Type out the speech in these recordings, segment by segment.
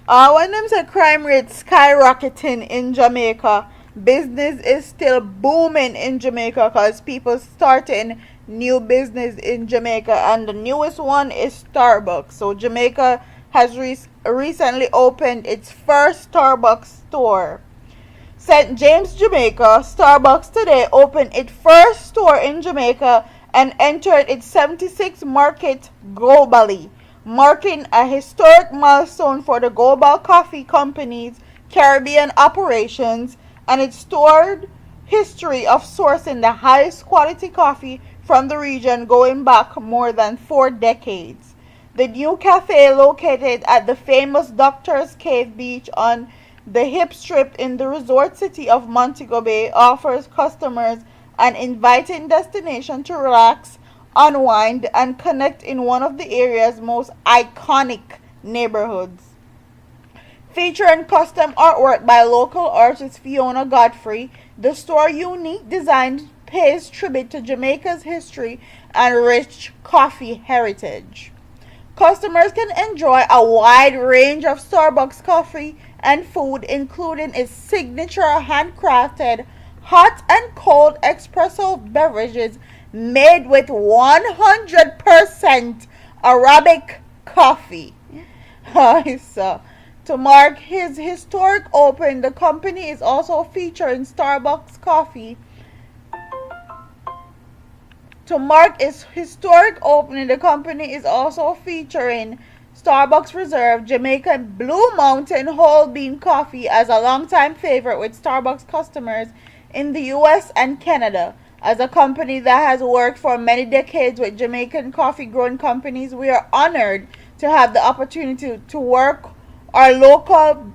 When them say crime rate skyrocketing in Jamaica, business is still booming in Jamaica because people starting new business in Jamaica, and the newest one is Starbucks. So Jamaica has recently opened its first Starbucks store. St. James, Jamaica, Starbucks today opened its first store in Jamaica and entered its 76th market globally, marking a historic milestone for the global coffee company's Caribbean operations and its storied history of sourcing the highest quality coffee from the region going back more than 4 decades. The new cafe, located at the famous Doctor's Cave Beach on the hip strip in the resort city of Montego Bay, offers customers an inviting destination to relax, unwind, and connect in one of the area's most iconic neighborhoods. Featuring custom artwork by local artist Fiona Godfrey, the store's unique design pays tribute to Jamaica's history and rich coffee heritage. Customers can enjoy a wide range of Starbucks coffee and food, including its signature handcrafted hot and cold espresso beverages made with 100% Arabic coffee. So, to mark his historic opening, the company is also featuring Starbucks coffee. To mark its historic opening, the company is also featuring Starbucks Reserve Jamaican Blue Mountain Whole Bean Coffee as a longtime favorite with Starbucks customers in the US and Canada. As a company that has worked for many decades with Jamaican coffee growing companies, we are honored to have the opportunity to work our local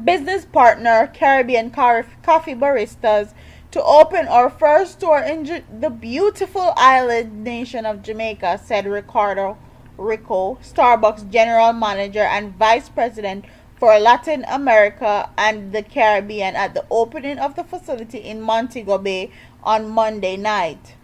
business partner, Caribbean Coffee Baristas, to open our first store in the beautiful island nation of Jamaica, said Rico, Starbucks general manager and vice president for Latin America and the Caribbean, at the opening of the facility in Montego Bay on Monday night.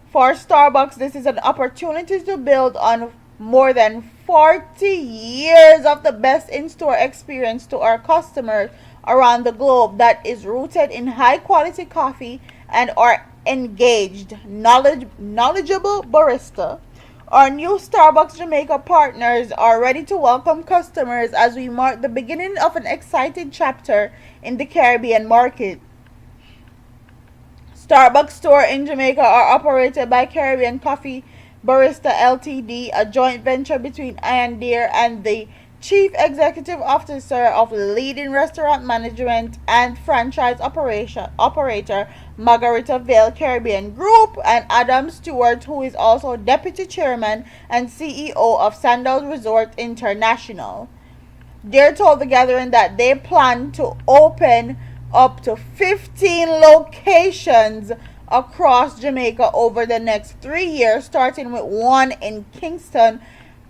For Starbucks, this is an opportunity to build on more than 40 years of the best in-store experience to our customers around the globe that is rooted in high-quality coffee and our engaged, knowledgeable barista. Our new Starbucks Jamaica partners are ready to welcome customers as we mark the beginning of an exciting chapter in the Caribbean market. Starbucks store in Jamaica are operated by Caribbean Coffee Barista Ltd, a joint venture between Ian Deere and the Chief Executive Officer of leading restaurant management and franchise operator Margarita Vale Caribbean Group, and Adam Stewart, who is also Deputy Chairman and CEO of Sandals Resort International. They told the gathering that they plan to open up to 15 locations across Jamaica over the next 3 years, starting with one in Kingston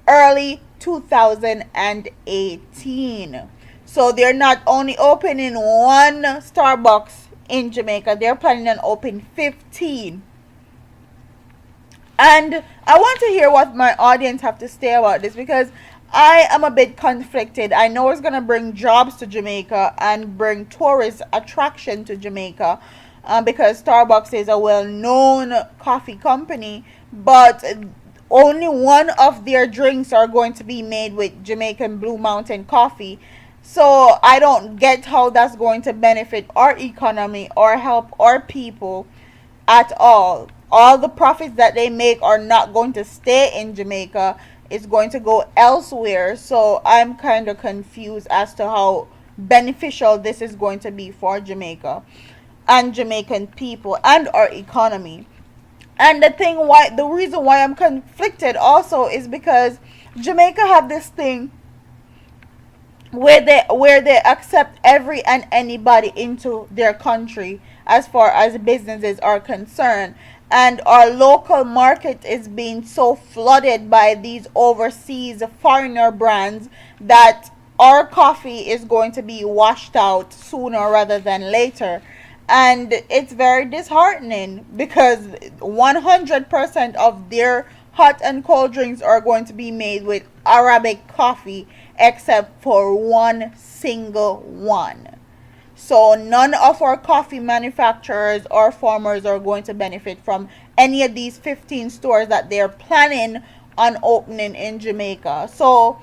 early 2018. So they're not only opening one Starbucks in Jamaica, they're planning on opening 15. And I want to hear what my audience have to say about this, because I am a bit conflicted. I know it's going to bring jobs to Jamaica and bring tourist attraction to Jamaica, because Starbucks is a well-known coffee company, but only one of their drinks are going to be made with Jamaican Blue Mountain coffee. So I don't get how that's going to benefit our economy or help our people at all. All the profits that they make are not going to stay in Jamaica. It's going to go elsewhere. So I'm kind of confused as to how beneficial this is going to be for Jamaica and Jamaican people and our economy. And the reason why I'm conflicted also is because Jamaica have this thing where they accept every and anybody into their country as far as businesses are concerned, and our local market is being so flooded by these overseas foreigner brands that our coffee is going to be washed out sooner rather than later. And it's very disheartening because 100% of their hot and cold drinks are going to be made with Arabic coffee, except for one single one. So none of our coffee manufacturers or farmers are going to benefit from any of these 15 stores that they're planning on opening in Jamaica. So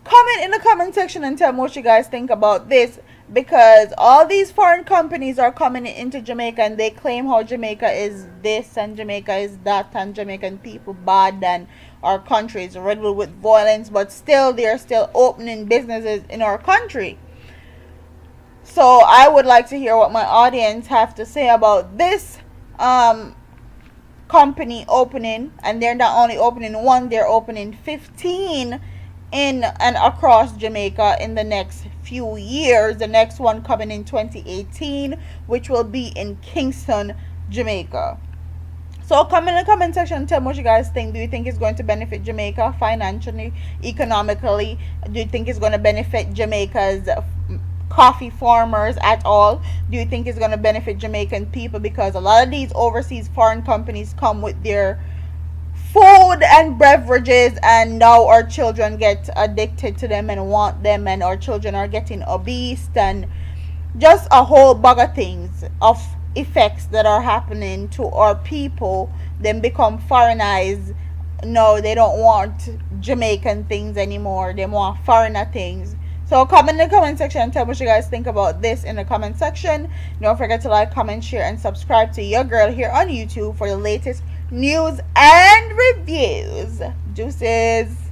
comment in the comment section and tell me what you guys think about this, because all these foreign companies are coming into Jamaica and they claim how Jamaica is this and Jamaica is that and Jamaican people bad and our country is riddled with violence, but still they're still opening businesses in our country. So I would like to hear what my audience have to say about this company opening. And they're not only opening one, they're opening 15 in and across Jamaica in the next few years. The next one coming in 2018, which will be in Kingston, Jamaica. So comment in the comment section and tell me what you guys think. Do you think it's going to benefit Jamaica financially, economically? Do you think it's going to benefit Jamaica's coffee farmers at all? Do you think it's going to benefit Jamaican people? Because a lot of these overseas foreign companies come with their food and beverages, and now our children get addicted to them and want them, and our children are getting obese, and just a whole bag of things, of effects that are happening to our people. Then become foreignized. No, they don't want Jamaican things anymore, they want foreigner things. So comment in the comment section and tell me what you guys think about this in the comment section. Don't forget to like, comment, share, and subscribe to your girl here on YouTube for the latest news and reviews. Deuces.